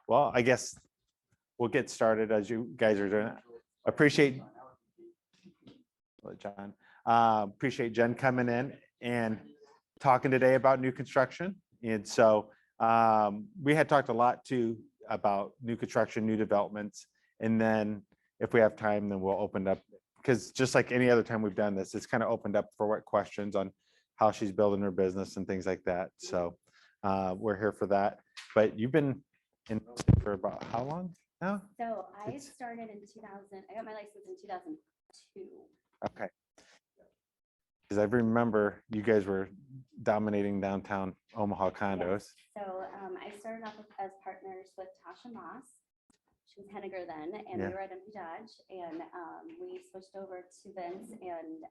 Well, I guess we'll get started as you guys are doing it. Appreciate John. Appreciate Jen coming in and talking today about new construction. And so we had talked a lot too about new construction, new developments. And then if we have time, then we'll open up, because just like any other time we've done this, it's kind of opened up for what questions on how she's building her business and things like that. So we're here for that. But you've been in for about how long now? So I started in 2000. I got my license in 2002. Okay. Because I remember you guys were dominating downtown Omaha condos. Yes. So I started off as partners with Tasha Moss. She was Henniger then, and we were at MP Dodge, and we switched over to Vince and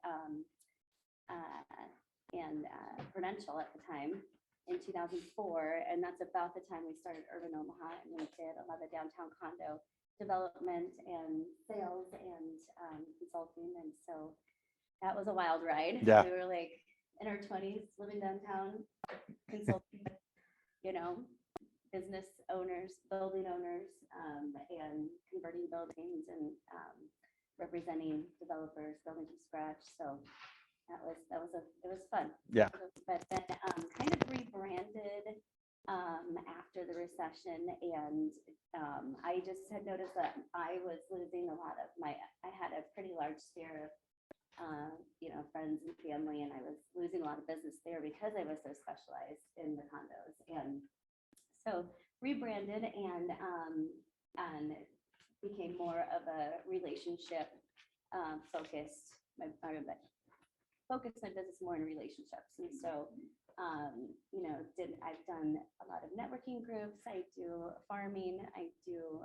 Prudential at the time in 2004, and that's about the time we started Urban Omaha, and we did a lot of downtown condo development and sales and consulting, and so that was a wild ride. Yeah. We were like in our 20s living downtown, consulting with, business owners, building owners, and converting buildings and representing developers, building from scratch. So it was fun. Yeah. But then kind of rebranded after the recession, and I just had noticed that I was losing a lot of I had a pretty large sphere of friends and family, and I was losing a lot of business there because I was so specialized in the condos. And so rebranded and became more of a relationship focused. Focused my business more in relationships. And so I've done a lot of networking groups. I do farming. I do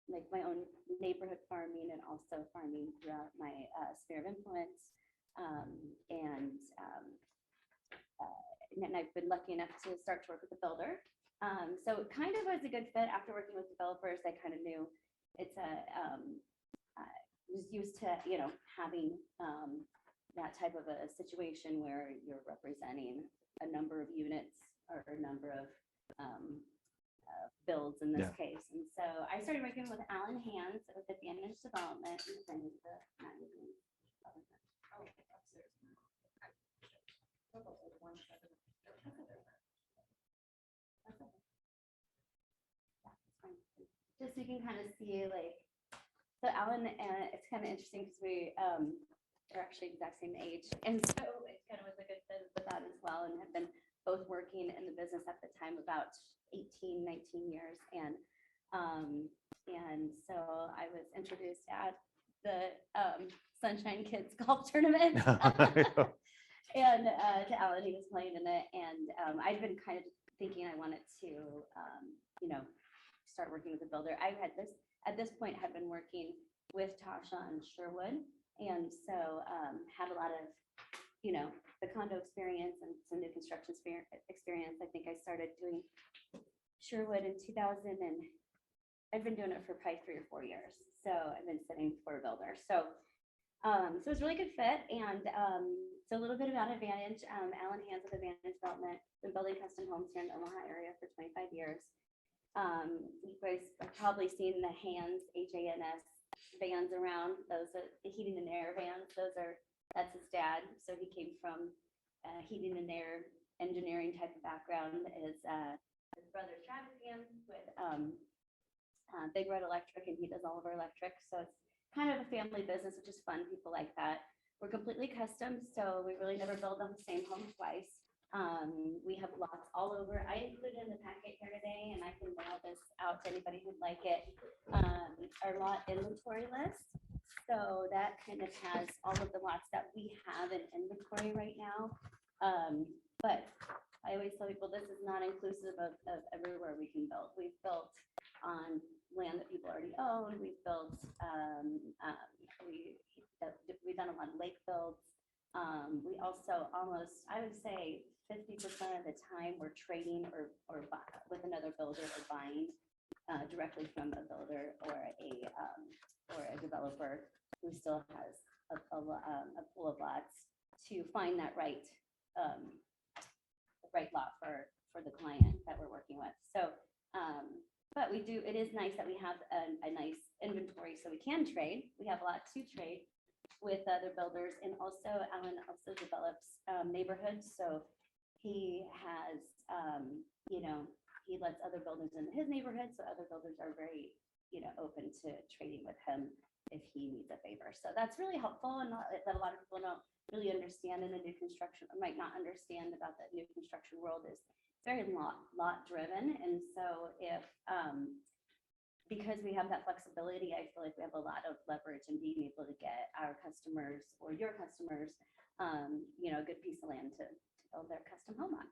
like my own neighborhood farming, and also farming throughout my sphere of influence. And I've been lucky enough to start to work with a builder. So it kind of was a good fit. After working with developers, I kind of knew it's was used to, having that type of a situation where you're representing a number of units or a number of builds in this case. And so I started working with Alan Hands with Advantage Development and sending the magazine. Just so you can kind of see, so Alan, it's kind of interesting because we are actually exact same age, and so it kind of was a good fit with that as well, and have been both working in the business at the time about 18, 19 years, and so I was introduced at the Sunshine Kids golf tournament. And to Alan, he was playing in it, and I've been kind of thinking I wanted to, start working with a builder. I had at this point had been working with Tasha and Sherwood, and so had a lot of, the condo experience and some new construction experience. I think I started doing Sherwood in 2000, and I've been doing it for probably 3 or 4 years. So I've been sitting for a builder. So so it's a really good fit. And so a little bit about Advantage. Alan Hands with Advantage Development. Been building custom homes here in the Omaha area for 25 years. You guys have probably seen the Hands, HANS vans around. Those are the heating and air vans. That's his dad. So he came from heating and air engineering type of background. His brother Travis Hands with Big Red Electric, and he does all of our electric. So it's kind of a family business, which is fun. People like that. We're completely custom, so we really never build on the same home twice. We have lots all over. I included in the packet here today, and I can mail this out to anybody who'd like it. Our lot inventory list. So that kind of has all of the lots that we have in inventory right now. But I always tell people this is not inclusive of everywhere we can build. We've built on land that people already own. We've built, we've done a lot of lake builds. We also almost, I would say 50% of the time we're trading or with another builder or buying directly from a builder or a developer who still has a pool of lots to find that right lot for the client that we're working with. So but it is nice that we have a nice inventory so we can trade. We have a lot to trade with other builders, and also Alan also develops neighborhoods. So he has, he lets other builders in his neighborhood. So other builders are very, open to trading with him if he needs a favor. So that's really helpful, and that a lot of people don't really understand in the new construction, or might not understand about the new construction world, is very lot driven. And so if because we have that flexibility, I feel like we have a lot of leverage in being able to get our customers or your customers a good piece of land to build their custom home on.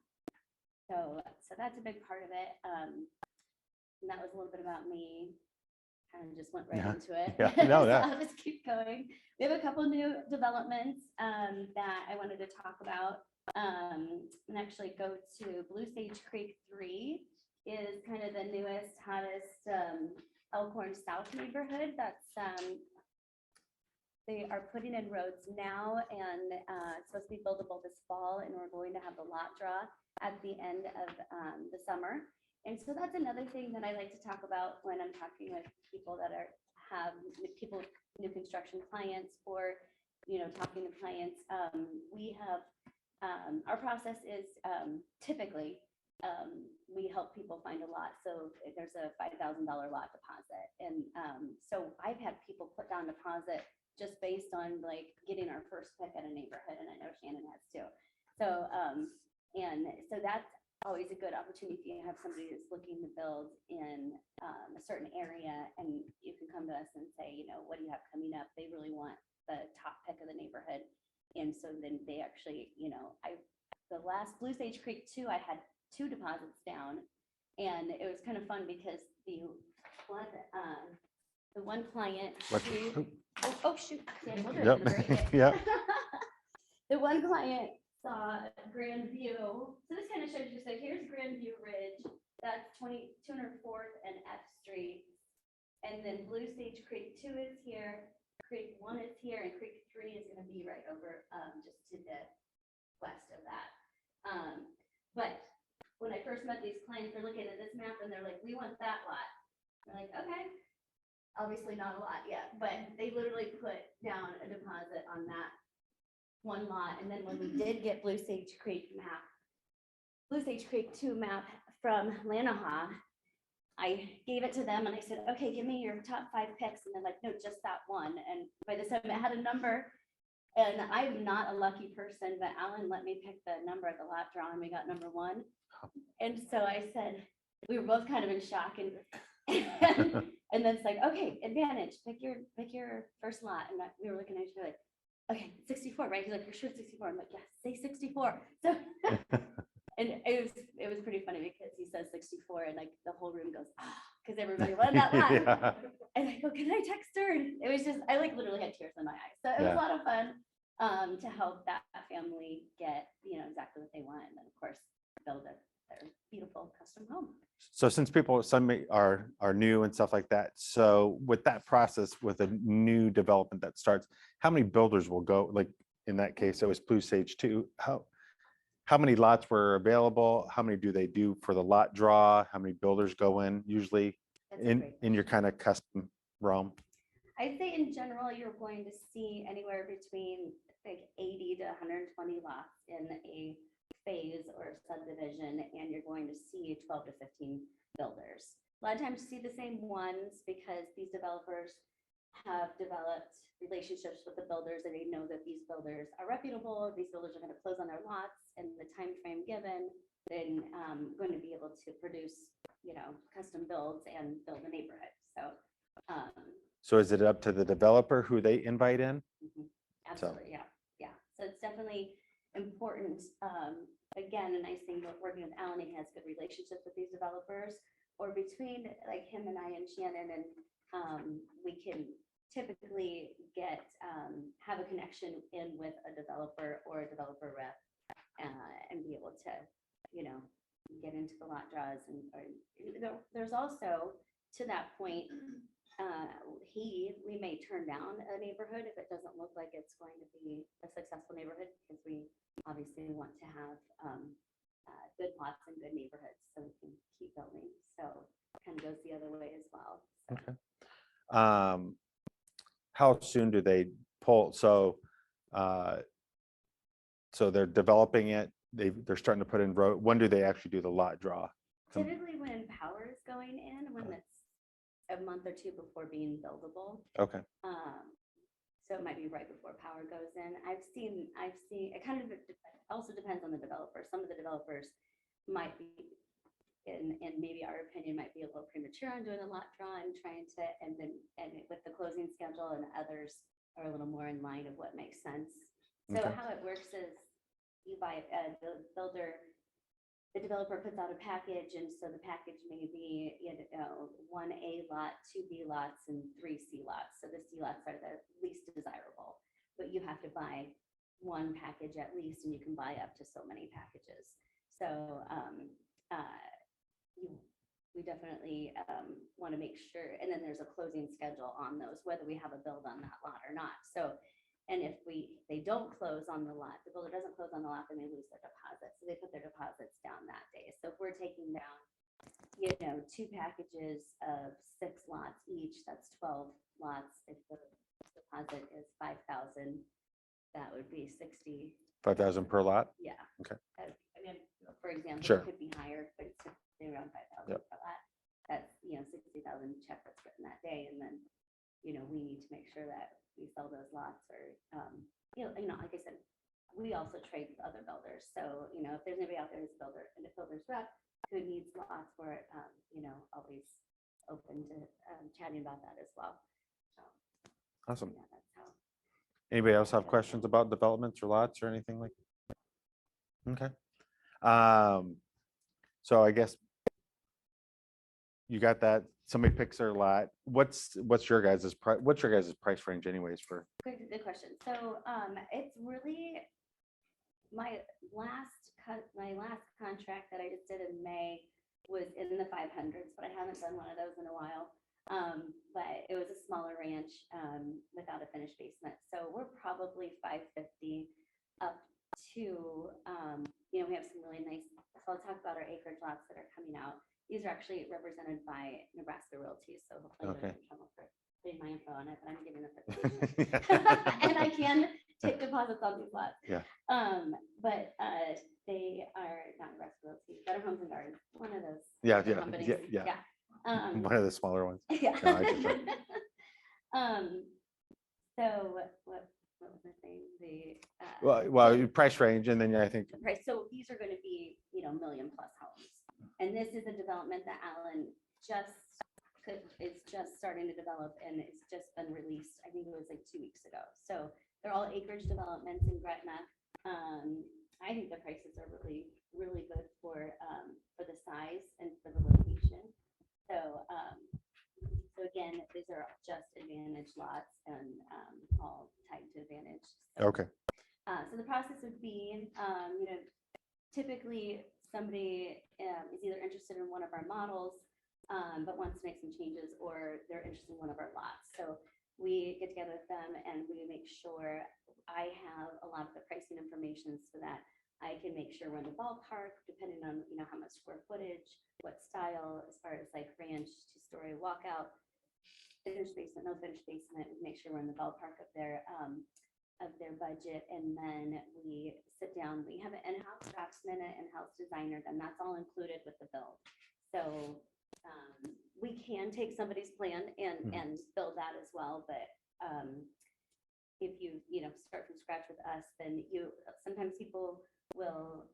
So that's a big part of it. And that was a little bit about me. Kind of just went right into it. Yeah, no, So I'll just keep going. We have a couple new developments that I wanted to talk about. And actually go to Blue Sage Creek 3 is kind of the newest, hottest Elkhorn South neighborhood. That's they are putting in roads now, and it's supposed to be buildable this fall, and we're going to have the lot draw at the end of the summer. And so that's another thing that I like to talk about when I'm talking with people that have new construction clients, or talking to clients. We have our process is typically we help people find a lot. So there's a $5,000 lot deposit, and so I've had people put down deposit just based on like getting our first pick at a neighborhood, and I know Shannon has too. So and so that's always a good opportunity if you have somebody that's looking to build in a certain area, and you can come to us and say, what do you have coming up? They really want the top pick of the neighborhood. And so then they actually, the last Blue Sage Creek 2, I had 2 deposits down, and it was kind of fun because the one client, shoot, yeah, we'll do it in the break. Yep. The one client saw Grand View. So this kind of shows you, so here's Grand View Ridge, that's 204th and F Street. And then Blue Sage Creek 2 is here, Creek 1 is here, and Creek 3 is going to be right over just to the west of that. But when I first met these clients, they're looking at this map and they're like, we want that lot. We're like, okay, obviously not a lot yet, but they literally put down a deposit on that one lot. And then when we did get Blue Sage Creek 2 map from Lanahaw, I gave it to them and I said, okay, give me your top 5 picks. And they're like, no, just that one. And by the time it had a number, and I'm not a lucky person, but Alan let me pick the number at the lot draw, and we got number 1. And so I said, we were both kind of in shock, and and then it's like, okay, advantage, pick your first lot. And we were looking at each other like, okay, 64, right? He's like, you're sure it's 64? I'm like, yes, say 64. So and it was pretty funny because he says 64, and like the whole room goes, because everybody wanted that lot. Yeah. And I go, can I text her? And it was just, I like literally had tears in my eyes. So it was a lot of fun to help that family get, exactly what they want. And then of course, build their beautiful custom home. So since some are new and stuff like that, so with that process, with a new development that starts, how many builders will go? Like in that case, it was Blue Sage 2. How many lots were available? How many do they do for the lot draw? How many builders go in usually in your kind of custom realm? I'd say in general, you're going to see anywhere between like 80 to 120 lots in a phase or subdivision, and you're going to see 12 to 15 builders. A lot of times you see the same ones because these developers have developed relationships with the builders, and they know that these builders are reputable. These builders are going to close on their lots in the time frame given, then going to be able to produce, custom builds and build a neighborhood. So is it up to the developer who they invite in? Absolutely, yeah. So it's definitely important. Again, a nice thing about working with Alan, he has good relationships with these developers, or between like him and I and Shannon, and we can typically have a connection in with a developer or a developer rep, and be able to, get into the lot draws. And there's also, to that point, we may turn down a neighborhood if it doesn't look like it's going to be a successful neighborhood, because we obviously want to have good lots and good neighborhoods so we can keep building. So kind of goes the other way as well. So. Okay. How soon do they pull? So they're developing it. They're starting to put in road. When do they actually do the lot draw? Typically when power is going in, when it's a month or two before being buildable. Okay. So it might be right before power goes in. I've seen, it kind of also depends on the developer. Some of the developers might be, in maybe our opinion, might be a little premature on doing a lot draw and trying to, and with the closing schedule, and others are a little more in line of what makes sense. So Okay. how it works is you buy, the developer puts out a package, and so the package may be, 1A lot, 2B lots, and 3C lots. So the C lots are the least desirable, but you have to buy one package at least, and you can buy up to so many packages. So we definitely want to make sure, and then there's a closing schedule on those, whether we have a build on that lot or not. So, and if they don't close on the lot, the builder doesn't close on the lot, then they lose their deposit. So they put their deposits down that day. So if we're taking down, 2 packages of 6 lots each, that's 12 lots. If the deposit is 5,000, that would be 60. 5,000 per lot. Yeah. Okay. For example, Sure. it could be higher, but it's typically around 5,000 Yep. per lot. That's 60,000 check that's written that day, and then we need to make sure that we sell those lots, or like I said, we also trade with other builders. So if there's anybody out there who's a builder and a builder's rep who needs lots for it, always open to chatting about that as well. So, Awesome. yeah, that's how. Anybody else have questions about developments or lots or anything like? Okay. So I guess you got that. Somebody picks their lot. What's your guys' price? What's your guys' price range anyways for? Good question. So it's really my last contract that I just did in May was in the 500s, but I haven't done one of those in a while. But it was a smaller ranch without a finished basement. So we're probably 550 up to, we have some really nice, so I'll talk about our acreage lots that are coming out. These are actually represented by Nebraska Realty, so hopefully Okay. there's no trouble for putting my info on it, but I'm giving the and I can take deposits on these lots. Yeah. But they are not Nebraska Realty, Better Homes and Gardens, one of those. Yeah. companies. Yeah. Yeah. One of the smaller ones. Yeah. No, I just So what was I saying? The Well, price range, and then I think. the price. So these are going to be, million plus homes. And this is a development that Alan is just starting to develop, and it's just been released. I think it was like 2 weeks ago. So they're all acreage developments in Gretna. I think the prices are really, really good for the size and for the location. So again, these are just Advantage lots, and all tied to Advantage. So, Okay. so the process would be, typically somebody is either interested in one of our models, but wants to make some changes, or they're interested in one of our lots. So we get together with them and we make sure I have a lot of the pricing information so that I can make sure we're in the ballpark, depending on, how much square footage, what style, as far as like ranch, 2-story walkout, finished basement, no finished basement, we make sure we're in the ballpark of their budget. And then we sit down, we have an in-house draftsman and in-house designer, and that's all included with the build. So we can take somebody's plan and build that as well. But if you start from scratch with us, then sometimes people will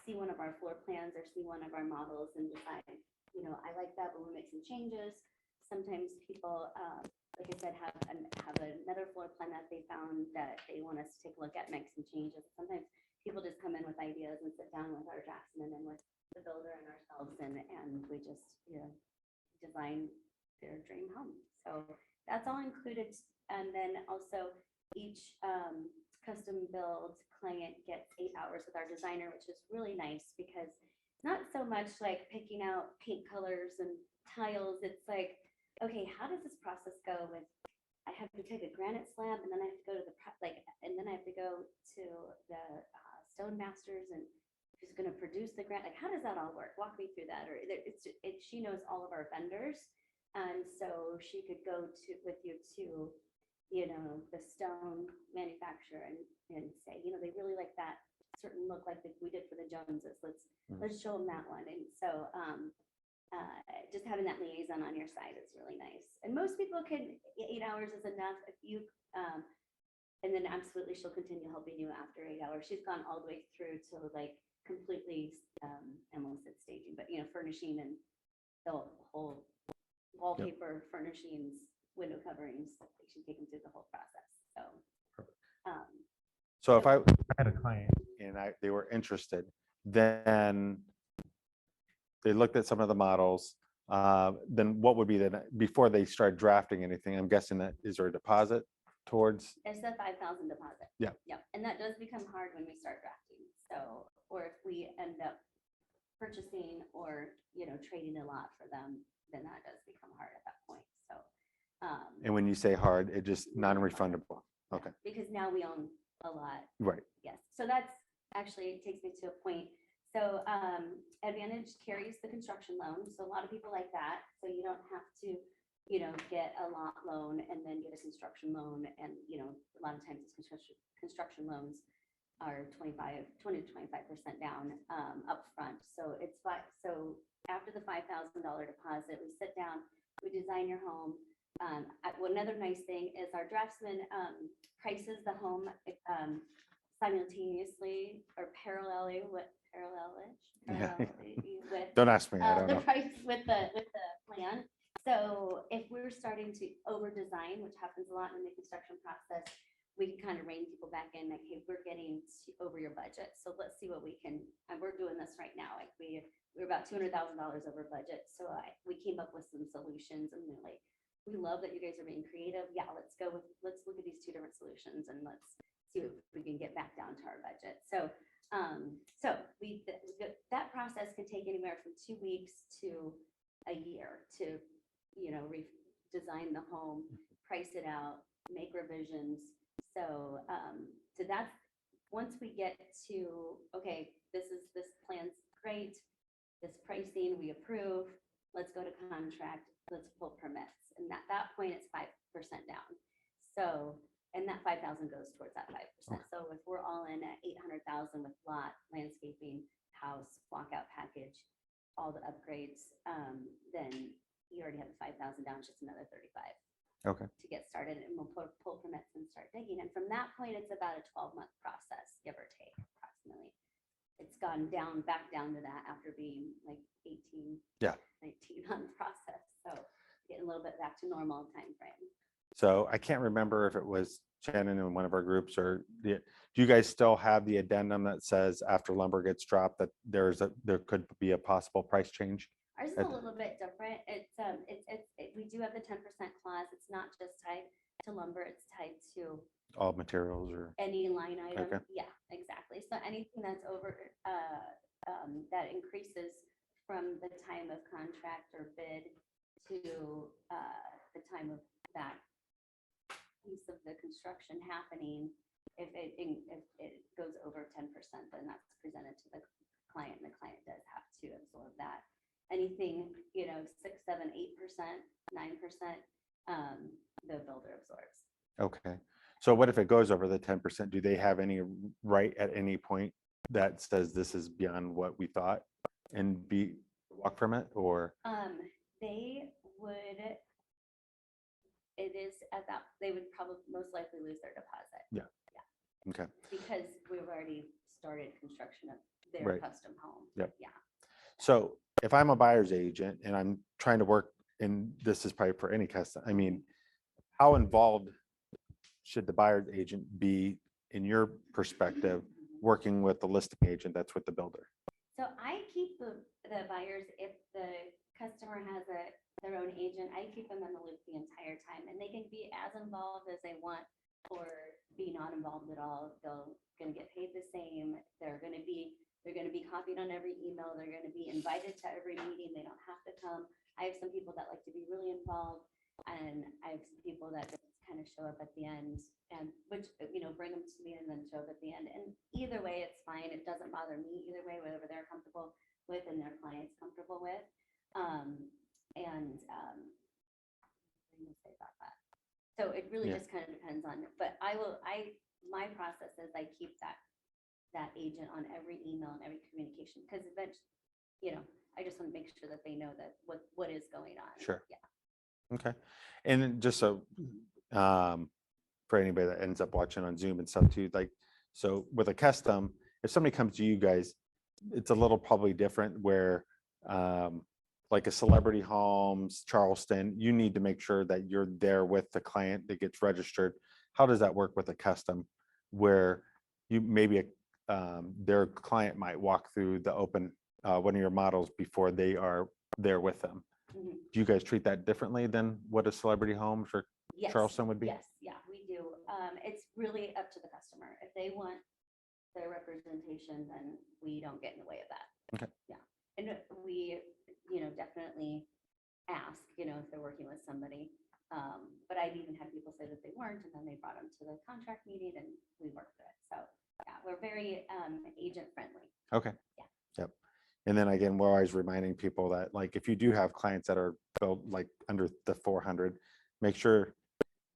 see one of our floor plans or see one of our models and decide, I like that, but we'll make some changes. Sometimes people, like I said, have another floor plan that they found that they want us to take a look at, make some changes. Sometimes people just come in with ideas and sit down with our draftsman and with the builder and ourselves, and we just design their dream home. So that's all included. And then also each custom build client gets 8 hours with our designer, which is really nice, because not so much like picking out paint colors and tiles. It's like, okay, how does this process go with, I have to take a granite slab, and then I have to go to and then I have to go to the stone masters and who's going to produce the grant? Like, how does that all work? Walk me through that. Or she knows all of our vendors. And so she could go with you to, the stone manufacturer and say, they really like that certain look like we did for the Joneses. Let's show them that one. And so just having that liaison on your side is really nice. And most people can, 8 hours is enough. If you, and then absolutely she'll continue helping you after 8 hours. She's gone all the way through to like completely, I almost said staging, but furnishing and the whole wallpaper, furnishings, window coverings. She take them through the whole process. So if I had a client and they were interested, then they looked at some of the models, then what would be before they start drafting anything? I'm guessing that is there a deposit towards? It's a $5,000 deposit. Yeah. Yep. And that does become hard when we start drafting. So, or if we end up purchasing or, trading a lot for them, then that does become hard at that point. So, And when you say hard, it just non-refundable. Okay. Because now we own a lot. Right. Yes. So that's actually takes me to a point. So Advantage carries the construction loan. So a lot of people like that. So you don't have to, get a lot loan and then get a construction loan. And, a lot of times these construction loans are 20 to 25% down upfront. So it's so after the $5,000 deposit, we sit down, we design your home. Another nice thing is our draftsman prices the home simultaneously or parallelly with Don't ask me. I don't the know. price with the plan. So if we're starting to over design, which happens a lot in the construction process, we can kind of rein people back in. Like, hey, we're getting over your budget, so let's see what we can. And we're doing this right now. Like we're about $200,000 over budget, so we came up with some solutions, and they're like, we love that you guys are being creative. Yeah, let's look at these two different solutions and let's see if we can get back down to our budget. So that process can take anywhere from 2 weeks to a year to, design the home, price it out, make revisions. So that's once we get to, okay, this plan's great, this pricing we approve, let's go to contract, let's pull permits. And at that point, it's 5% down. So, and that 5,000 goes towards that 5%. Okay. So if we're all in at 800,000 with lot, landscaping, house, walkout package, all the upgrades, then you already have the 5,000 down, just another 35. Okay. To get started, and we'll pull permits and start digging. And from that point, it's about a 12-month process, give or take, approximately. It's gone back down to that after being like 19-month process. So getting a little bit back to normal time frame. So I can't remember if it was Shannon in one of our groups or do you guys still have the addendum that says after lumber gets dropped that there could be a possible price change? Ours is a little bit different. We do have the 10% clause. It's not just tied to lumber. It's tied to All materials or any line item. Okay. Yeah, exactly. So anything that's over that increases from the time of contract or bid to the time of that piece of the construction happening, if it goes over 10%, then that's presented to the client, and the client does have to absorb that. Anything 6, 7, 8%, 9%, the builder absorbs. Okay. So what if it goes over the 10%? Do they have any right at any point that says this is beyond what we thought and be walk from it, or? They would. It is at that they would probably most likely lose their deposit. Yeah. Okay. Because we've already started construction of their Right. custom home. Yep. Yeah. So if I'm a buyer's agent and I'm trying to work, and this is probably for any custom, I mean, how involved should the buyer's agent be in your perspective, working with the listing agent that's with the builder? So I keep the buyers, if the customer has their own agent, I keep them in the loop the entire time, and they can be as involved as they want or be not involved at all. They're going to get paid the same. They're going to be copied on every email. They're going to be invited to every meeting. They don't have to come. I have some people that like to be really involved, and I have some people that just kind of show up at the end, and which, bring them to me and then show up at the end. And either way, it's fine. It doesn't bother me either way, whatever they're comfortable with and their clients comfortable with. What do you say about that? So it really just kind of depends on, but my process is I keep that agent on every email and every communication, because eventually, I just want to make sure that they know that what is going on. Sure. Yeah. Okay. And then just so, for anybody that ends up watching on Zoom and stuff too, like, so with a custom, if somebody comes to you guys, it's a little probably different where, like a Celebrity Homes, Charleston, you need to make sure that you're there with the client that gets registered. How does that work with a custom where you maybe their client might walk through the open, one of your models before they are there with them? Mhm. Do you guys treat that differently than what a Celebrity Homes or Yes. Charleston would be? Yes, yeah, we do. It's really up to the customer. If they want their representation, then we don't get in the way of that. Okay. Yeah. And we, definitely ask, if they're working with somebody. But I've even had people say that they weren't, and then they brought them to the contract meeting and we worked through it. So yeah, we're very agent friendly. Okay. Yeah. Yep. And then again, we're always reminding people that, like, if you do have clients that are built like under the 400, make sure,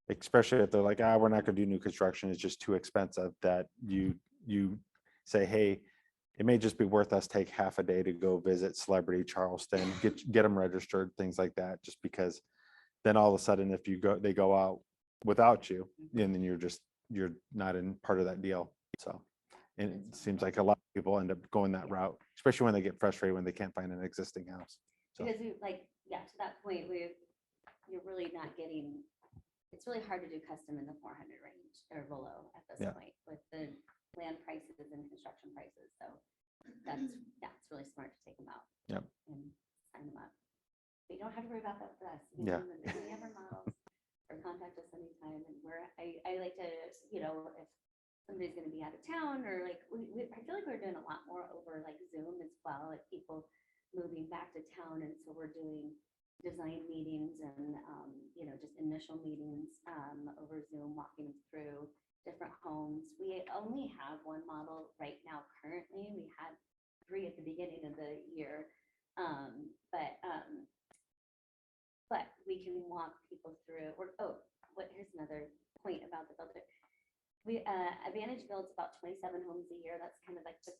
especially if they're like, we're not going to do new construction, it's just too expensive, that you say, hey, it may just be worth us take half a day to go visit Celebrity Charleston, get them registered, things like that, just because then all of a sudden, if they go out without you, and then you're not in part of that deal. So, and it seems like a lot of people end up going that route, especially when they get frustrated when they can't find an existing house. So, Because to that point, you're really not getting, it's really hard to do custom in the 400 range or below at this point with the land prices and construction prices. So it's really smart to take them out. Yep. And sign them up. But you don't have to worry about that with us. Yeah. We have our models, or contact us anytime. And I like to, if somebody's going to be out of town, or like, I feel like we're doing a lot more over like Zoom as well, like people moving back to town. And so we're doing design meetings and, just initial meetings over Zoom, walking through different homes. We only have one model right now currently. We had 3 at the beginning of the year. But we can walk people through. Here's another point about the builder. Advantage builds about 27 homes a year. That's kind of like the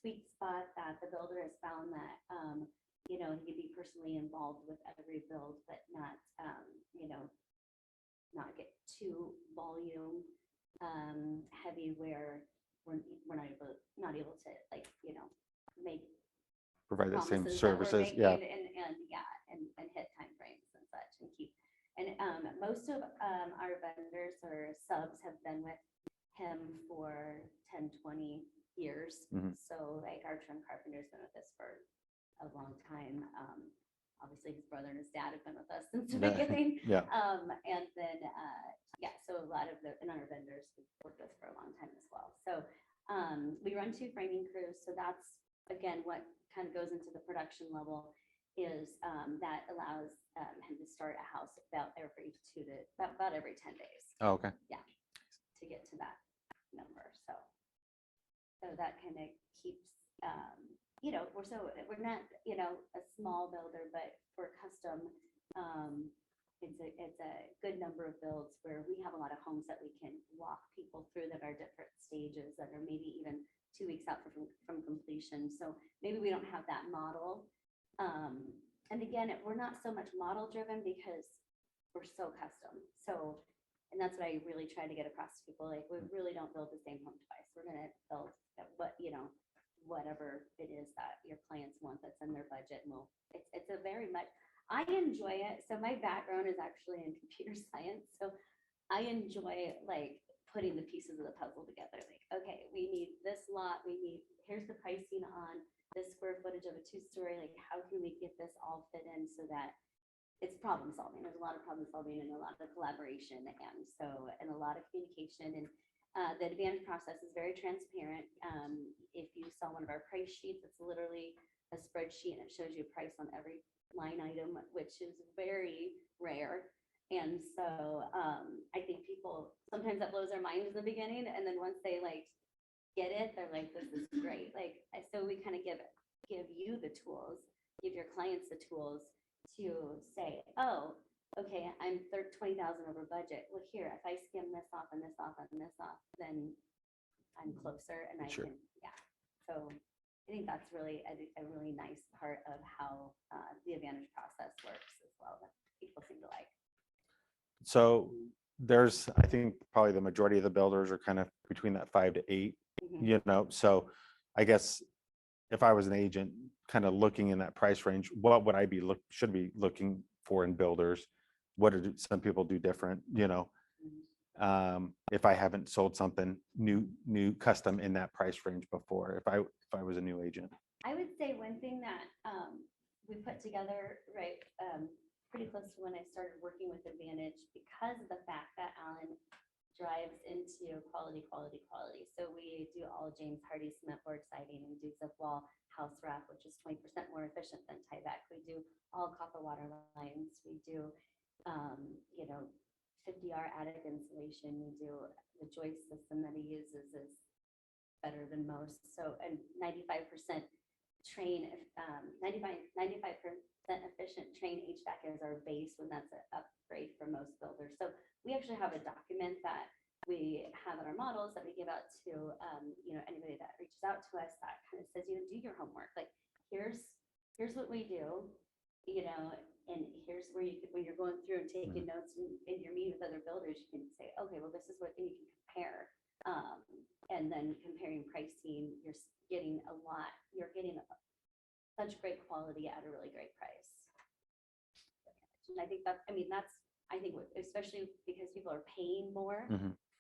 sweet spot that the builder has found that, he can be personally involved with every build, but not, not get too volume heavy where we're not able to make provide the same promises that we're services. making, Yeah. and hit timeframes and such, and keep. And most of our vendors or subs have been with him for 10, 20 years. Mhm. So like our trim carpenter's been with us for a long time. Obviously his brother and his dad have been with us since the beginning. Yeah. And then, so a lot of our vendors we've worked with for a long time as well. So we run 2 framing crews. So that's, again, what kind of goes into the production level is that allows him to start a house about every 10 days. Oh, okay. Yeah, to get to that number. So that kind of keeps, we're not, a small builder, but for custom, it's a good number of builds where we have a lot of homes that we can walk people through that are different stages that are maybe even 2 weeks out from completion. So maybe we don't have that model. And again, we're not so much model driven because we're so custom. So, and that's what I really try to get across to people. Like, we really don't build the same home twice. We're going to build whatever it is that your clients want that's in their budget. And it's a very much, I enjoy it. So my background is actually in computer science. So I enjoy like putting the pieces of the puzzle together. Like, okay, we need this lot. Here's the pricing on this square footage of a 2-story. Like, how can we get this all fit in so that it's problem solving? There's a lot of problem solving and a lot of collaboration, and a lot of communication. And the advantage process is very transparent. If you saw one of our price sheets, it's literally a spreadsheet and it shows you a price on every line item, which is very rare. And so I think people, sometimes that blows their mind in the beginning. And then once they like get it, they're like, this is great. Like, so we kind of give you the tools, give your clients the tools to say, oh, okay, I'm 20,000 over budget. Well, here, if I skim this off and this off and this off, then I'm closer and I Sure. can, yeah. So I think that's really a really nice part of how the Advantage process works as well, that people seem to like. So there's, I think probably the majority of the builders are kind of between that 5 to 8, so I guess if I was an agent kind of looking in that price range, what would I should be looking for in builders? What do some people do different, if I haven't sold something new custom in that price range before, if I was a new agent? I would say one thing that we put together, right, pretty close to when I started working with Advantage, because of the fact that Alan drives into quality. So we do all James Hardy cement board siding. We do zip wall house wrap, which is 20% more efficient than tieback. We do all copper water lines. We do, 50R attic insulation. We do the joist system that he uses is better than most. So, and 95% train, 95% efficient train HVAC is our base when that's an upgrade for most builders. So we actually have a document that we have in our models that we give out to, anybody that reaches out to us that kind of says, do your homework. Like, here's what we do, and here's where when you're going through and taking notes and you're meeting with other builders, you can say, okay, well, this is what, and you can compare. And then comparing pricing, you're getting such great quality at a really great price. And I think especially because people are paying more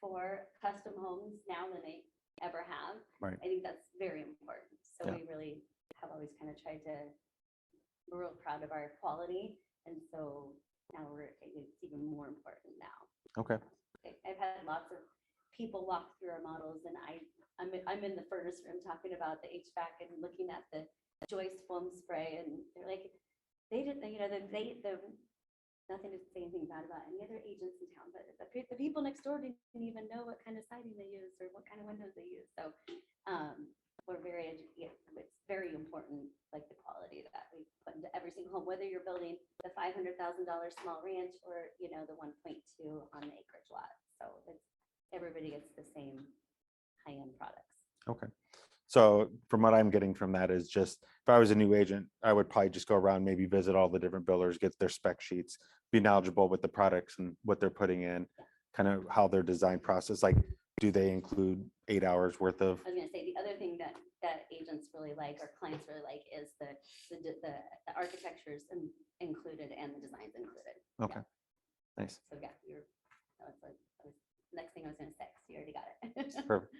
for custom homes now than they ever have. Right. I think that's very important. So Yeah. we really have always kind of tried to, we're real proud of our quality. And so now it's even more important now. Okay. I've had lots of people walk through our models, and I'm in the furnace room talking about the HVAC and looking at the joist foam spray, and they're like, they didn't, nothing to say anything bad about any other agents in town, but the people next door didn't even know what kind of siding they use or what kind of windows they use. So it's very important, like the quality that we put into every single home, whether you're building the $500,000 small ranch or, the 1.2 on the acreage lot. So everybody gets the same high-end products. Okay. So from what I'm getting from that is just, if I was a new agent, I would probably just go around, maybe visit all the different builders, get their spec sheets, be knowledgeable with the products and what they're putting in, kind of how their design process, like, do they include 8 hours worth of? I was going to say, the other thing that agents really like, or clients really like, is the architecture's included and the designs included. Okay. Yeah. Nice. So yeah, next thing I was going to say, so you already got it. Perfect.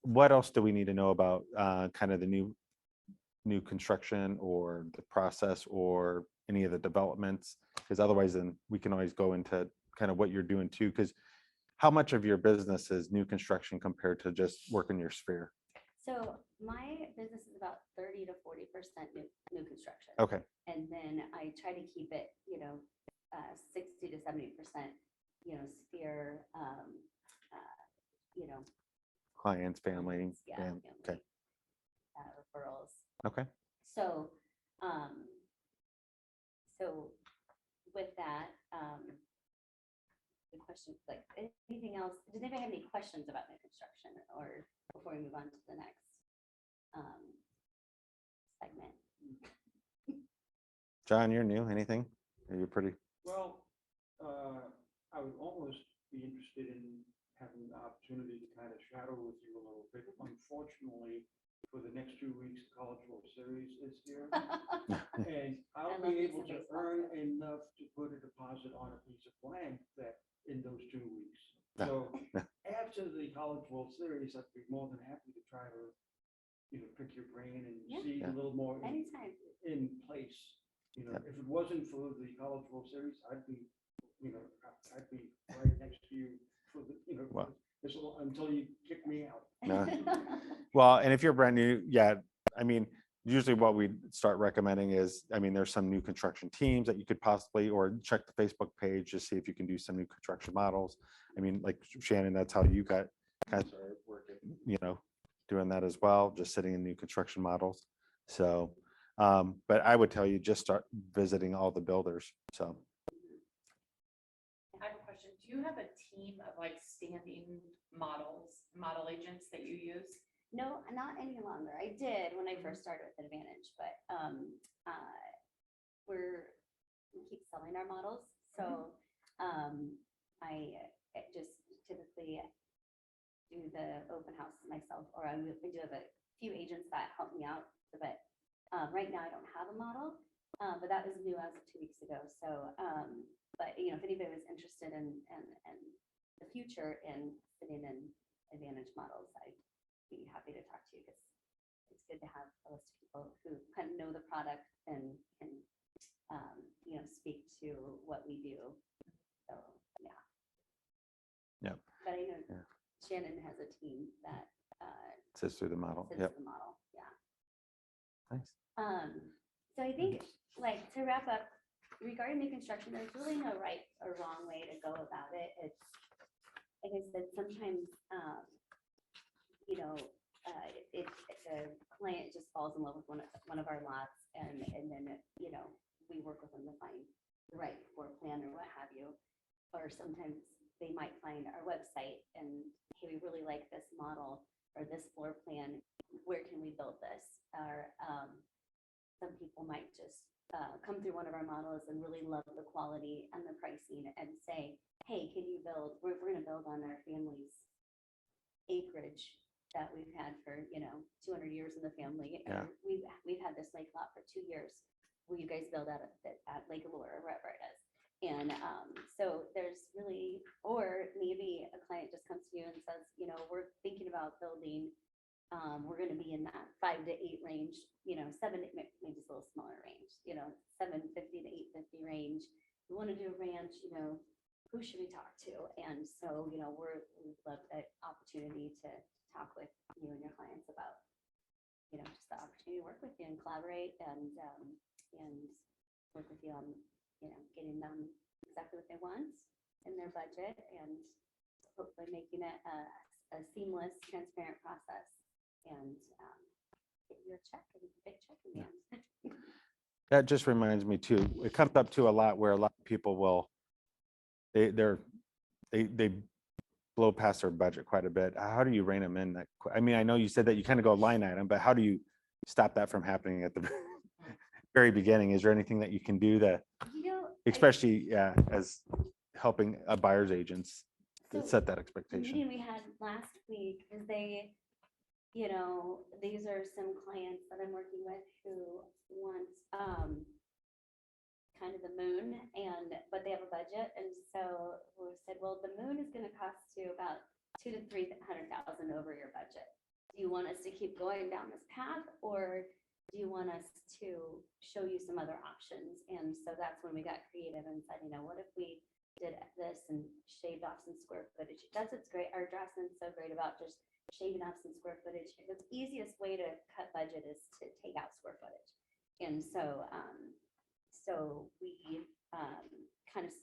What else do we need to know about kind of the new construction or the process or any of the developments? Because otherwise then we can always go into kind of what you're doing too. Because how much of your business is new construction compared to just work in your sphere? So my business is about 30 to 40% new construction. Okay. And then I try to keep it, 60 to 70%, sphere, Clients, family. Yeah, Family. Okay. referrals. Okay. So, with that, the question, like, anything else? Does anybody have any questions about new construction, or before we move on to the next segment? John, you're new. Anything? Are you pretty? Well, I would almost be interested in having the opportunity to kind of shadow with you a little bit. Unfortunately, for the next 2 weeks, the College World Series is here. And I'll be able to earn enough to put a deposit on a piece of land that in those 2 weeks. So after the College World Series, I'd be more than happy to try to, pick your brain and see a little more Anytime. in place. If it wasn't for the College World Series, I'd be right next to you for the, Wow. until you kick me out. No. Well, and if you're brand new, yeah, I mean, usually what we start recommending is, I mean, there's some new construction teams that you could possibly, or check the Facebook page to see if you can do some new construction models. I mean, like Shannon, that's how you got kind of started working, doing that as well, just sitting in new construction models. So, but I would tell you, just start visiting all the builders. So. I have a question. Do you have a team of like standing model agents that you use? No, not any longer. I did when I first started with Advantage, but we keep selling our models. So I just typically do the open house myself, or we do have a few agents that help me out. But right now I don't have a model, but that was new as of 2 weeks ago. So, but if anybody was interested in the future in sitting in Advantage models, I'd be happy to talk to you, because it's good to have a list of people who kind of know the product and can speak to what we do. So yeah. Yep. But I know Shannon has a team that Sits through the model. sits Yep. through the model. Yeah. Nice. So I think, like, to wrap up, regarding new construction, there's really no right or wrong way to go about it. It's, like I said, sometimes if a client just falls in love with one of our lots, and then we work with them to find the right floor plan or what have you. Or sometimes they might find our website and, hey, we really like this model or this floor plan. Where can we build this? Or some people might just come through one of our models and really love the quality and the pricing and say, hey, can you build? We're going to build on our family's acreage that we've had for 200 years in the family. Yeah. We've had this lake lot for 2 years. Will you guys build out at Lake Allure or wherever it is? And so there's really, or maybe a client just comes to you and says, we're thinking about building, we're going to be in that 5 to 8 range, 7, maybe it's a little smaller range, 750 to 850 range. We want to do a ranch, who should we talk to? And so, we'd love the opportunity to talk with you and your clients about, just the opportunity to work with you and collaborate and work with you on, getting them exactly what they want in their budget, and hopefully making it a seamless, transparent process, and get you a check, and big check in the end. That just reminds me too, it comes up to a lot where a lot of people will, they blow past their budget quite a bit. How do you rein them in? I mean, I know you said that you kind of go line item, but how do you stop that from happening at the very beginning? Is there anything that you can do that, especially as helping a buyer's agents So set that the expectation? meeting we had last week, because they, these are some clients that I'm working with who want kind of the moon, but they have a budget, and so we said, well, the moon is going to cost you about $200,000 to $300,000 over your budget. Do you want us to keep going down this path, or do you want us to show you some other options? And so that's when we got creative and said, what if we did this and shaved off some square footage? That's what's great. Our Draftsman's so great about just shaving off some square footage. The easiest way to cut budget is to take out square footage. And so, we kind of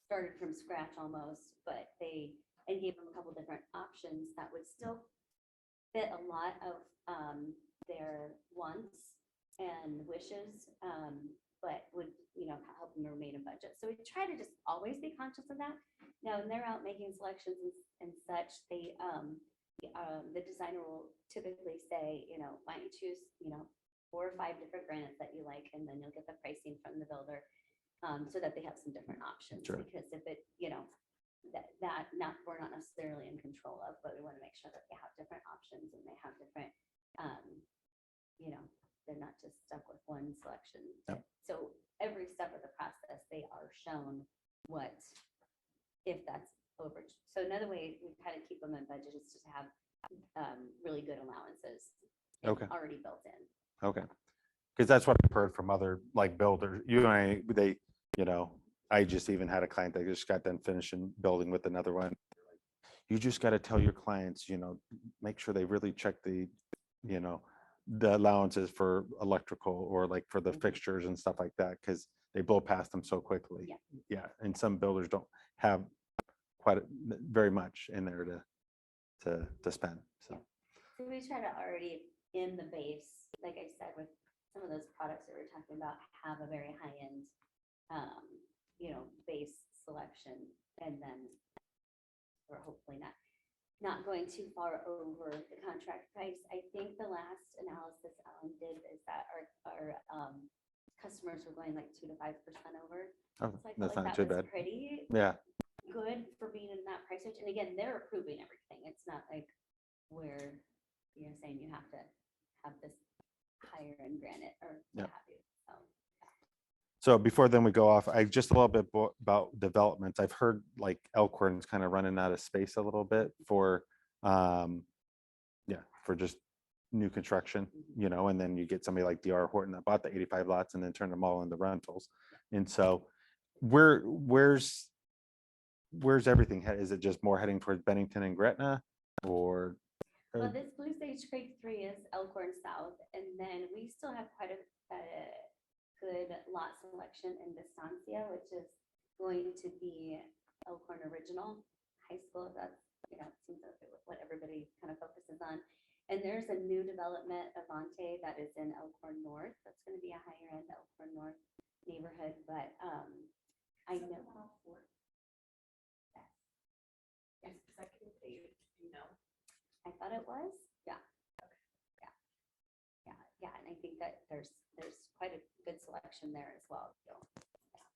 started from scratch almost, but and gave them a couple different options that would still fit a lot of their wants and wishes, but would help them remain in budget. So we try to just always be conscious of that. Now, when they're out making selections and such, the designer will typically say, why don't you choose 4 or 5 different granites that you like, and then you'll get the pricing from the builder, so that they have some different options. Sure. Because if it we're not necessarily in control of, but we want to make sure that they have different options and they have different, they're not just stuck with one selection. Yep. So every step of the process, they are shown if that's over. So another way we kind of keep them in budget is to have really good allowances already built in. Okay. Because that's what I've heard from other builders. I just even had a client that just got done finishing building with another one. You just got to tell your clients, make sure they really check the the allowances for electrical or like for the Mhm. fixtures and stuff like that, because they blow past them so quickly. Yeah. Yeah, and some builders don't have very much in there to spend, so. So we try to already in the base, like I said, with some of those products that we're talking about, have a very high-end, base selection, and then we're hopefully not going too far over the contract price. I think the last analysis Alan did is that our customers were going like 2 to 5% over. Oh, So I felt that's like not that too was bad. pretty Yeah, good for being in that price range. And again, they're approving everything. It's not like where you're saying you have to have this higher end granite or what Yep. have you. So so before then we go off, I just a little bit about developments. I've heard like Elkhorn's kind of running out of space a little bit for, for just new construction, and then you get somebody like D.R. Horton that bought the 85 lots and then turned them all into rentals. And so where's everything head? Is it just more heading towards Bennington and Gretna, or? well, this Blue Sage Creek 3 is Elkhorn South, and then we still have quite a good lot selection in Estancia, which is going to be Elkhorn Original High School. That's, seems like what everybody kind of focuses on. And there's a new development, Avante, that is in Elkhorn North. That's going to be a higher end Elkhorn North neighborhood, but I know. Yes. Executive aid, I thought it was, yeah. Yeah, and I think that there's quite a good selection there as well. So, yeah.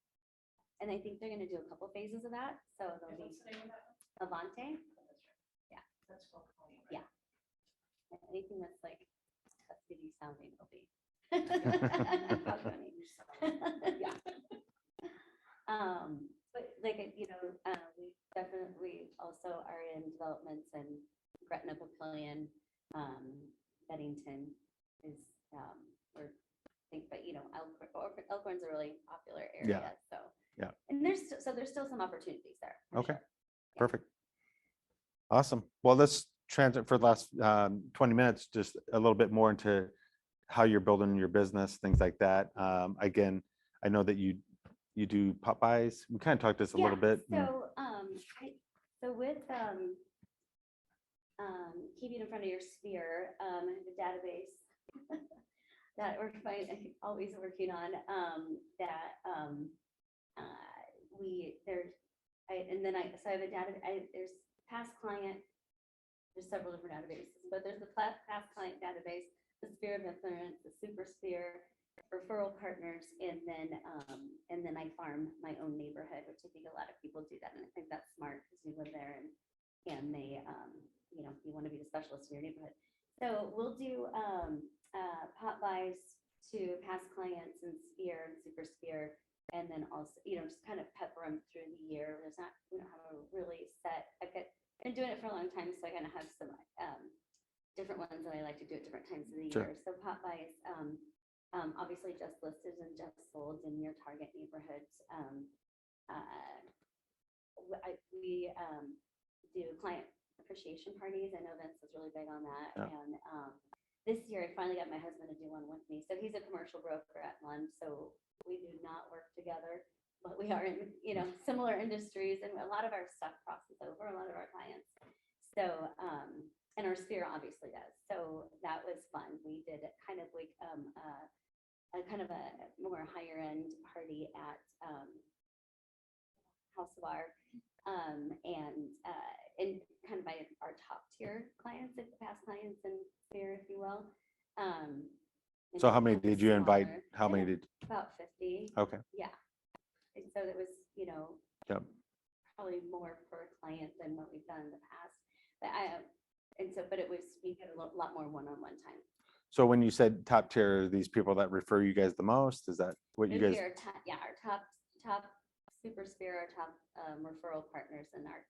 And I think they're gonna do a couple phases of that, so there'll be What's the name of that one? Avante, Yeah. That's well. Yeah. Anything that's like custody sounding will be. Yeah. But like, we definitely also are in developments in Gretna Papillion, Bennington is, or think, but Elkhorn's a really popular area, so. Yeah. And there's still some opportunities there. for Okay. sure. Perfect. Awesome. Well, let's transit for the last 20 minutes, just a little bit more into how you're building your business, things like that. Again, I know that you do Popeyes. We kind of talked this a little bit. So with keeping in front of your sphere, the database that we're always working on, so I have a there's past client, there's several different databases, but there's the past client database, the sphere of influence, the super sphere, referral partners, and then I farm my own neighborhood, which I think a lot of people do that, and I think that's smart because you live there and they you want to be the specialist in your neighborhood. So we'll do pot buys to past clients and sphere and super sphere, and then also just kind of pepper them through the year. We don't have a really set. Been doing it for a long time, so I kind of have some different ones that I like to do at different times of the Sure. year. So pot buys, obviously just listed and just sold in your target neighborhoods. We do client appreciation parties. I know Vince is really big on that. Yeah. And this year I finally got my husband to do one with me. So he's a commercial broker at Lund. So we do not work together, but we are in, similar industries, and a lot of our stuff crosses over, a lot of our clients. So, and our sphere obviously does. So that was fun. We did it kind of like a kind of a more higher end party at House of Art, and kind of by our top tier clients, like past clients and sphere, if you will. So how many did you invite? Smaller. How many did? About 50. Okay. Yeah. And so it was, Yep. probably more per client than what we've done in the past. But it was, we had a lot more one-on-one time. So when you said top tier, are these people that refer you guys the most? Is that what you It would guys? be our top super sphere, our top referral partners, and our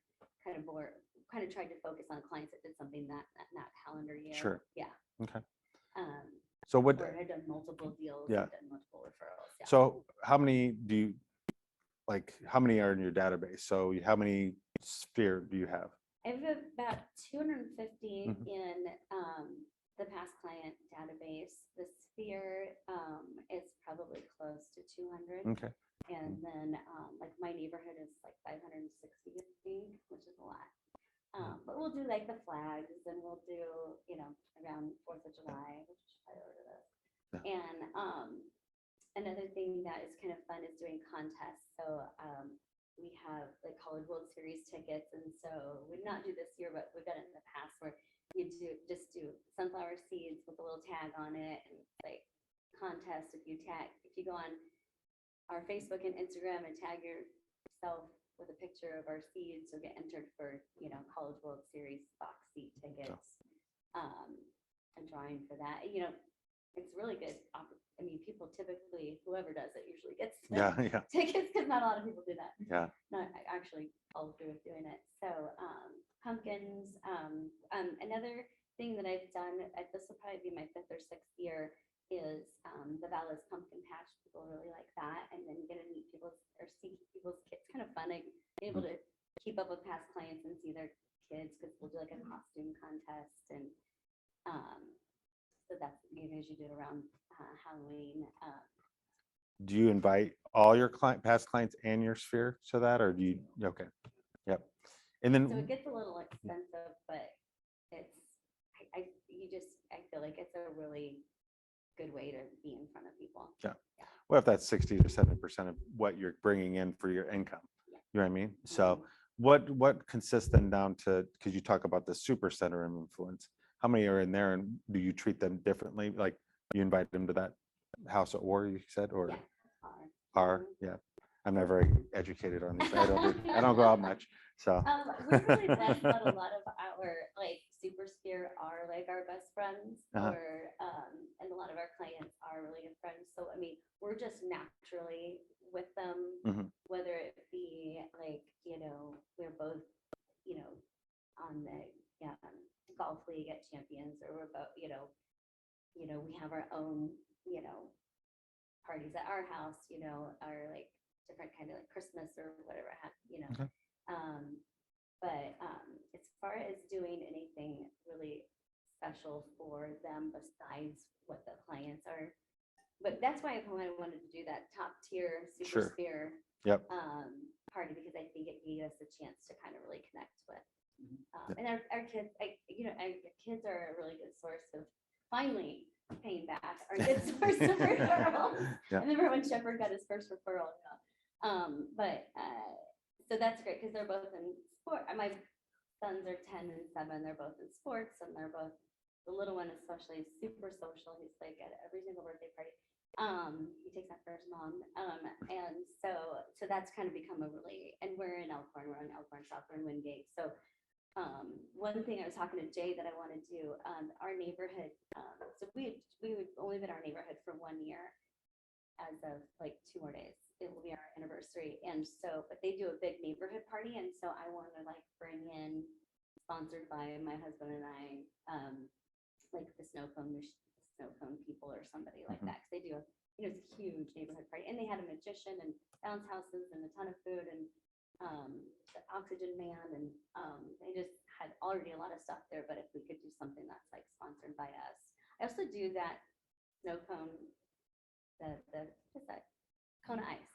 kind of tried to focus on clients that did something that calendar year. Sure. Yeah. Okay. So what? Or had done multiple deals. Yeah. And done multiple referrals. Yeah. So how many do you how many are in your database? So how many sphere do you have? I have about 250 Mhm. in the past client database, the sphere is probably close to 200. Okay. And then like my neighborhood is like 560, I think, which is a lot. But we'll do like the flags and we'll do, around 4th of July, which I ordered this. Yeah. And another thing that is kind of fun is doing contests. So we have like College World Series tickets. And so we did not do this year, but we've done it in the past where you do sunflower seeds with a little tag on it and like contest. If you go on our Facebook and Instagram and tag yourself with a picture of our seeds, you'll get entered for, College World Series box seat tickets. And drawing for that, it's really good. I mean, people typically, whoever does it usually gets Yeah. Yeah. tickets because not a lot of people do that. Yeah. No, I actually follow through with doing it. So pumpkins, another thing that I've done, this will probably be my 5th or 6th year, is the Vallis pumpkin patch. People really like that, and then you get to meet people's or see people's kids. Kind of fun, like be able to keep up with past clients and see their kids because we'll do like a costume contest, and so that's as you do it around Halloween. Do you invite all your past clients and your sphere to that, or do you? Okay. Yep. And then So it gets a little expensive, but it's I feel like it's a really good way to be in front of people. Yeah. What if that's 60 to 70% of what you're bringing in for your income? Yeah. You know what I mean? So what consists then down to, because you talk about the super center of influence, how many are in there, and do you treat them differently? Like you invite them to that house at war, you said, or Yeah. are? Yeah. I'm not very educated on this. I don't go out much. So We're really blessed that a lot of our like super sphere are like our best friends, or and a lot of our clients are really good friends. So I mean, we're just naturally with them, whether it be like we're both on the golf league at champions, or we're both we have our own parties at our house, are like different kind of like Christmas or whatever, Okay. But as far as doing anything really special for them besides what the clients are, but that's why I wanted to do that top tier super Sure. sphere Yep. party, because I think it gave us a chance to kind of really connect with. Yep. And our kids, our kids are a really good source of finally paying back our good source of referrals. Yeah. I remember when Shepherd got his first referral. So that's great because they're both in sport. My sons are 10 and 7. They're both in sports, and they're both, the little one especially is super social. He's like at every single birthday party. He takes after his mom. And so that's kind of become a really, and we're in Elkhorn, South, we're in Wingate. So one thing I was talking to Jay that I want to do, our neighborhood, so we've only been our neighborhood for 1 year as of like 2 more days. It will be our anniversary. And so, but they do a big neighborhood party. And so I want to like bring in, sponsored by my husband and I, like the snow cone people or somebody like that. Cause they do it's a huge neighborhood party, and they had a magician and bounce houses and a ton of food and the oxygen man, and they just had already a lot of stuff there. But if we could do something that's like sponsored by us. I also do that snow cone, what's that, cone of ice.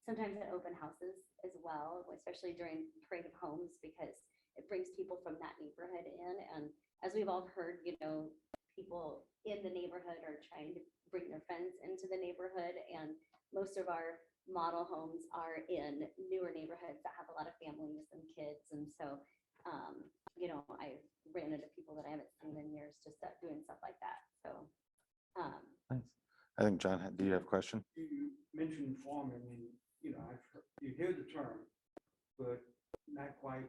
Sometimes at open houses as well, especially during Parade of Homes, because it brings people from that neighborhood in. And as we've all heard, people in the neighborhood are trying to bring their friends into the neighborhood, and most of our model homes are in newer neighborhoods that have a lot of families and kids. And so I ran into people that I haven't seen in years just doing stuff like that. So Nice. I think John, do you have a question? You mentioned farming, and you hear the term, but not quite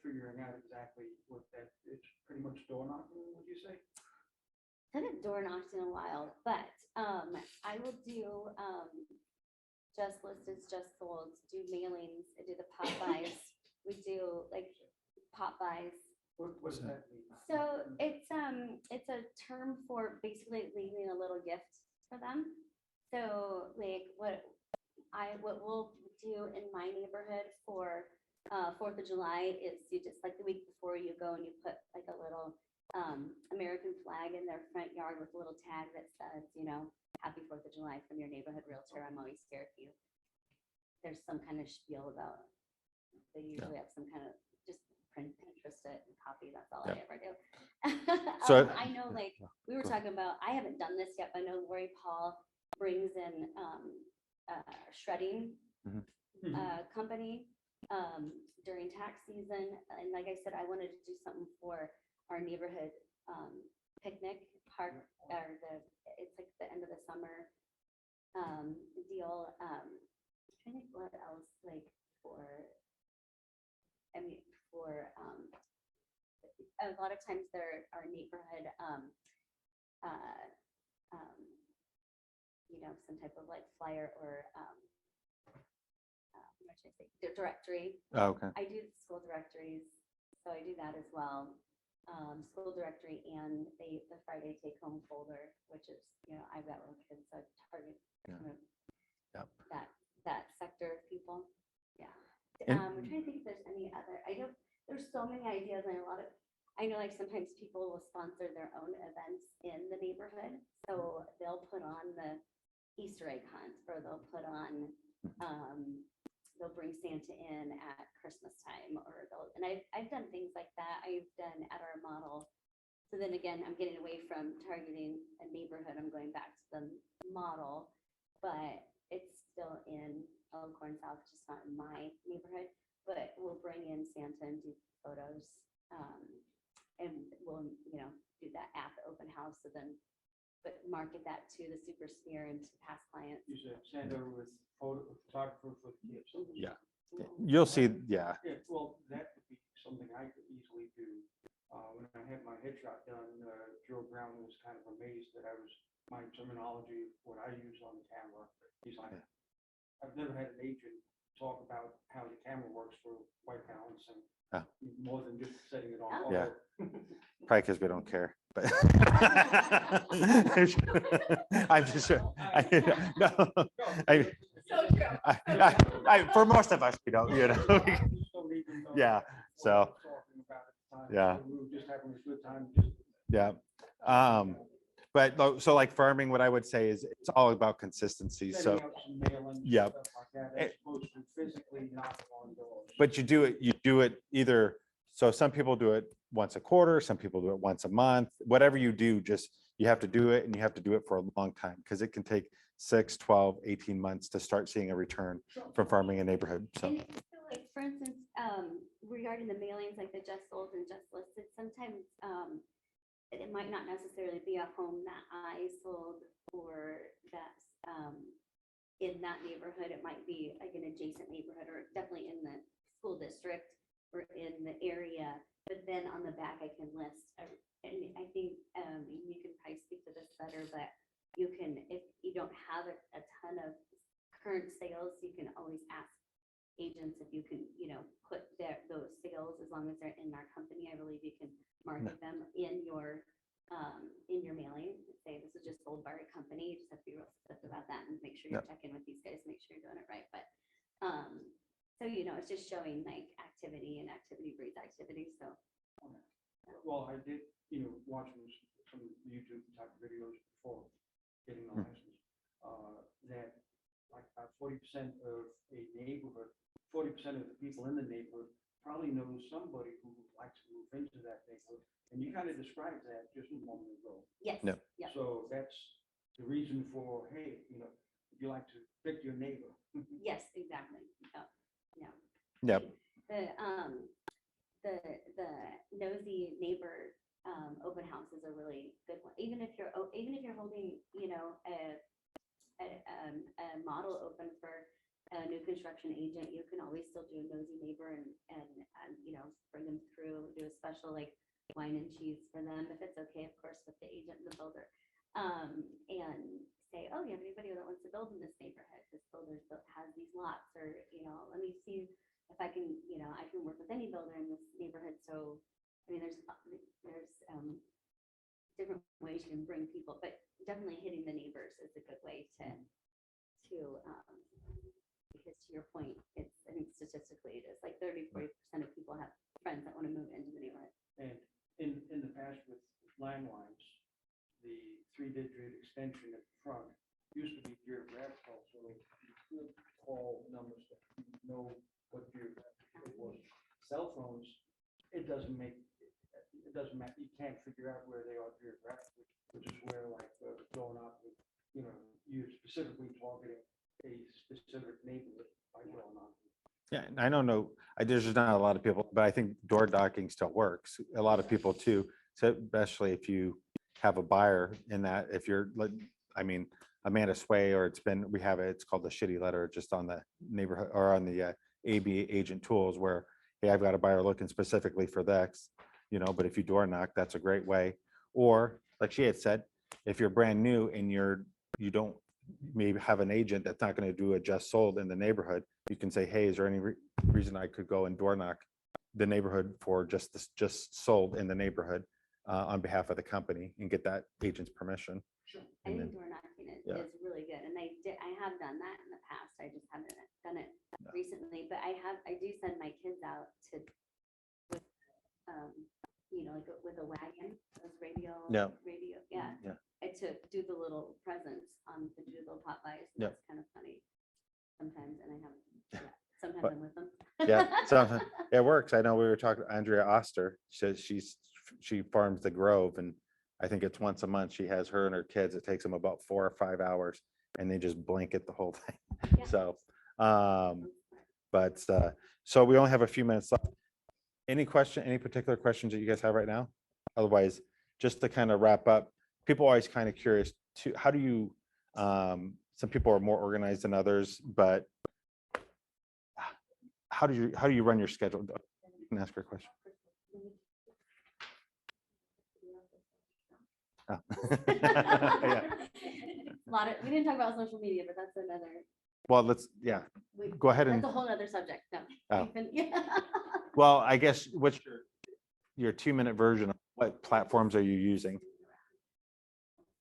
figuring out exactly what that. It's pretty much door knocking, would you say? I haven't door knocked in a while, but I will do just listed, just sold, do mailings, I do the pop buys. We do like pop buys. What does that mean? So it's a term for basically leaving a little gift for them. So like what we'll do in my neighborhood for 4th of July is you just like the week before you go and you put like a little American flag in their front yard with a little tag that says, you know, Happy 4th of July from your neighborhood realtor. I'm always here if you, there's some kind of spiel about, they usually have some kind of, just print, Pinterest it and copy. That's all I ever do. So- I know, like, we were talking about, I haven't done this yet, but I know Lori Paul brings in shredding company during tax season. And like I said, I wanted to do something for our neighborhood picnic park, or it's like the end of the summer deal. I'm trying to think what else, like for a lot of times there are neighborhood you know, some type of like flyer or what should I say, directory. Oh, okay. I do school directories, so I do that as well. School directory and the Friday take home folder, which is, you know, I've got little kids, so I target Yeah. kind of Yep. that sector of people. Yeah. And- I'm trying to think if there's any other, there's so many ideas and a lot of, I know like sometimes people will sponsor their own events in the neighborhood. So they'll put on the Easter egg hunt, or they'll put on, they'll bring Santa in at Christmas time, or and I've done things like that. I've done at our model. So then again, I'm getting away from targeting a neighborhood. I'm going back to the model, but it's still in Elkhorn South, just not in my neighborhood. But we'll bring in Santa and do photos, and we'll, you know, do that at the open house. So then, but market that to the super sphere and to past clients. You said Santa with photographer for the kids. Yeah. You'll see, yeah. Yeah, well, that would be something I could easily do. When I had my headshot done, Joe Brown was kind of amazed that my terminology, what I use on the camera. He's like, I've never had an agent talk about how the camera works for white balance and more than just setting it on. Yeah. auto. Probably because we don't care, but I'm just, no, So true. for most of us, we don't, you know. I just don't even know Yeah, what so, I was talking about at the time. yeah. We were just having a good time. Yeah. But so like farming, what I would say is it's all about consistency. So, Setting up some mailings and yeah. stuff like that, as opposed to physically knocking on doors. but you do it either. So some people do it once a quarter, some people do it once a month, whatever you do, just, you have to do it, and you have to do it for a long time, because it can take 6, 12, 18 months to start seeing a return from farming a neighborhood. So, And so like, for instance, regarding the mailings, like the just sold and just listed, sometimes it might not necessarily be a home that I sold or that's in that neighborhood. It might be like an adjacent neighborhood, or definitely in the school district or in the area. But then on the back, I can list, and I think you can probably speak to this better, but you can, if you don't have a ton of current sales, you can always ask agents if you can, you know, put those sales, as long as they're in our company, I believe you can market them in your mailing. Say this is just sold by our company. You just have to be real specific about that and make sure you're checking with these guys, make sure you're doing it right. But so, you know, it's just showing like activity, and activity breeds activity. So Well, I did, you know, watching some YouTube type videos before getting the license, that like about 40% of a neighborhood, 40% of the people in the neighborhood probably knows somebody who likes to move into that neighborhood. And you kind of described that just a moment ago. yes, Yeah. yeah, So that's the reason for, hey, you know, if you like to pick your neighbor. yes, exactly. Yeah. yep. The nosy neighbor open house is a really good one. Even if you're holding, you know, a model open for a new construction agent, you can always still do a nosy neighbor and you know, bring them through, do a special like wine and cheese for them, if it's okay, of course, with the agent and the builder. And say, oh, you have anybody that wants to build in this neighborhood? This builder has these lots, or, you know, let me see if I can, you know, I can work with any builder in this neighborhood. So, I mean, there's different ways you can bring people, but definitely hitting the neighbors is a good way to because to your point, it's, I think statistically it is like 30-40% of people have friends that want to move into the neighborhood. And in the past with landlines, the 3-digit extension at the front used to be geographical, so you could call numbers that you know what geographical it was. Cell phones, it doesn't matter, you can't figure out where they are geographically, which is where like going out with, you're specifically targeting a specific neighborhood by going on. Yeah, and I don't know, there's just not a lot of people, but I think door knocking still works. A lot of people too, so especially if you have a buyer in that, if you're like, I mean, Amanda Sway, or we have it, it's called the shitty letter, just on the neighborhood or on the AB agent tools where, hey, I've got a buyer looking specifically for this, but if you door knock, that's a great way. Or like she had said, if you're brand new and you don't maybe have an agent that's not going to do a just sold in the neighborhood, you can say, hey, is there any reason I could go and door knock the neighborhood for just sold in the neighborhood on behalf of the company and get that agent's permission. Sure. I And think then- door knocking yeah. is really good, and I have done that in the past. I just haven't done it recently, but I do send my kids out to, with, like with a wagon, those radio, Yeah. yeah. Yeah. To do the little presents to do the little pop buys. Yeah. That's kind of funny sometimes, and I have, sometimes But- I'm with them. Yeah, so it works. I know we were talking to Andrea Oster. She farms the Grove, and I think it's once a month. She has her and her kids. It takes them about 4 or 5 hours, and they just blanket the whole thing. Yeah. So, so we only have a few minutes left. Any particular questions that you guys have right now? Otherwise, just to kind of wrap up, people are always kind of curious to how do you, some people are more organized than others, but how do you run your schedule? You can ask her a question. Oh. Yeah. We didn't talk about social media, but that's another. Well, go ahead and, That's a whole other subject. No. Oh. Yeah. well, I guess what's your 2-minute version of what platforms are you using?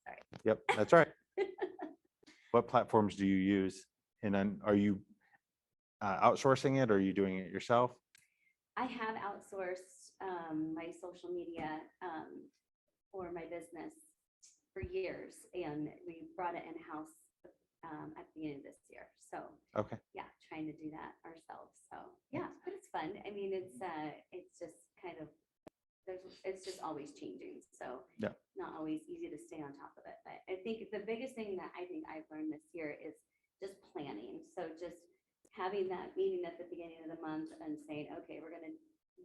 Sorry. Yep, that's right. What platforms do you use? And then are you outsourcing it, or are you doing it yourself? I have outsourced my social media for my business for years, and we brought it in-house at the beginning of this year. So Okay. yeah, trying to do that ourselves. So yeah, but it's fun. I mean, it's just kind of, it's just always changing. So Yeah. not always easy to stay on top of it. But I think the biggest thing that I think I've learned this year is just planning. So just having that meeting at the beginning of the month and saying, okay, we're going to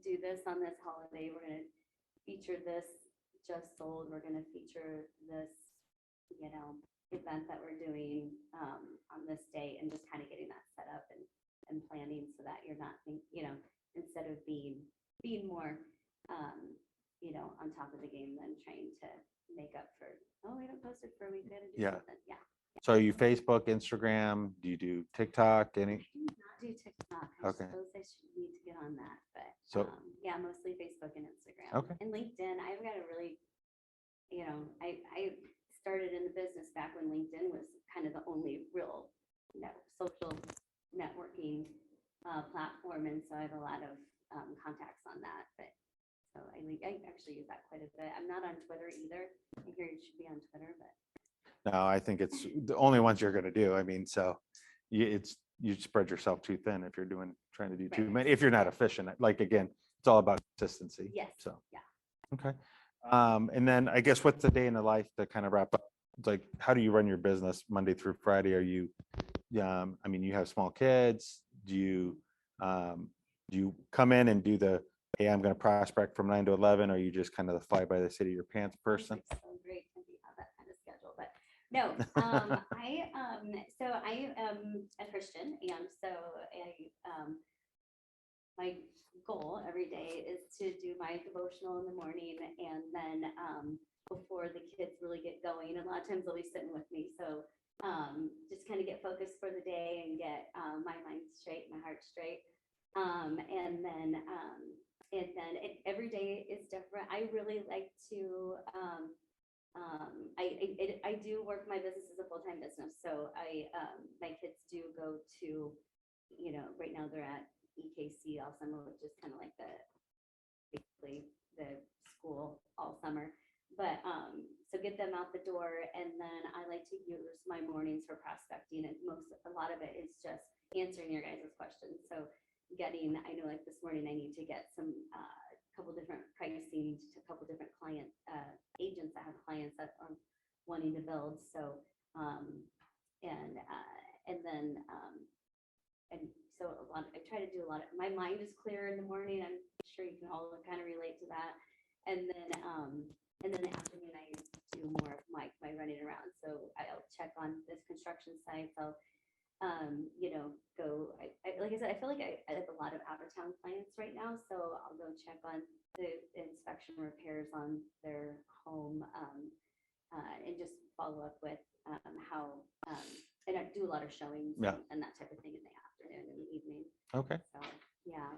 do this on this holiday. We're going to feature this just sold. We're going to feature this, event that we're doing on this day, and just kind of getting that set up and planning so that you're not instead of being more on top of the game than trying to make up for, oh, we haven't posted for a week, we gotta do Yeah. something. Yeah. So you Facebook, Instagram, do you do TikTok, any? I do not do TikTok. I Okay. suppose I should need to get on that, but So- yeah, mostly Facebook and Instagram. Okay. And LinkedIn. I've got a really, I started in the business back when LinkedIn was kind of the only real social networking platform, and so I have a lot of contacts on that. But so I actually use that quite a bit. I'm not on Twitter either. I hear you should be on Twitter, but No, I think it's the only ones you're going to do. I mean, so you spread yourself too thin if you're trying to do too Right. many, if you're not efficient. Like, again, it's all about consistency. yes. So, Yeah. okay. And then I guess what's the day in the life to kind of wrap up? Like, how do you run your business Monday through Friday? Are you, I mean, you have small kids. Do you come in and do hey, I'm going to prospect from 9 to 11? Or are you just kind of the fly by the seat of your pants person? Sounds so great to have that kind of schedule, but no, I am a Christian, and so my goal every day is to do my devotional in the morning, and then before the kids really get going, a lot of times they'll be sitting with me, so just kind of get focused for the day and get my mind straight, my heart straight, and then every day is different. I really like to I do work my business as a full-time business, so my kids do go to, right now they're at EKC all summer, which is kind of like basically the school all summer. But, so get them out the door, and then I like to use my mornings for prospecting, and a lot of it is just answering your guys' questions. So I know like this morning, I need to get some, couple different pricing to a couple different client, agents that have clients that are wanting to build. So, and so I try to do a lot of, my mind is clear in the morning. I'm sure you can all kind of relate to that. And then in the afternoon, I do more of my running around. So I'll check on this construction site. I'll, like I said, I feel like I have a lot of out of town clients right now. So I'll go check on the inspection repairs on their home, and just follow up with how, and I do a lot of showings and that type of thing in the afternoon and the evening. Okay. So, yeah.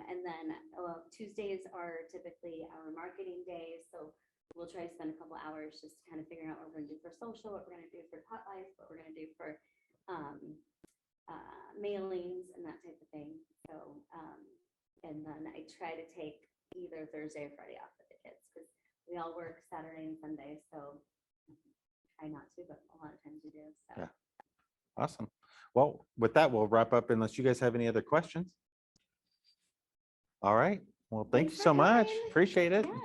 And then Tuesdays are typically our marketing days. So we'll try to spend a couple hours just kind of figuring out what we're going to do for social, what we're going to do for pot life, what we're going to do for mailings and that type of thing. So, and then I try to take either Thursday or Friday off with the kids because we all work Saturday and Sunday. So try not to, but a lot of times we do. So. Yeah. Awesome. Well, with that, we'll wrap up unless you guys have any other questions. All right. Well, thank you Thanks so for much. coming. Appreciate it. Yeah, Thank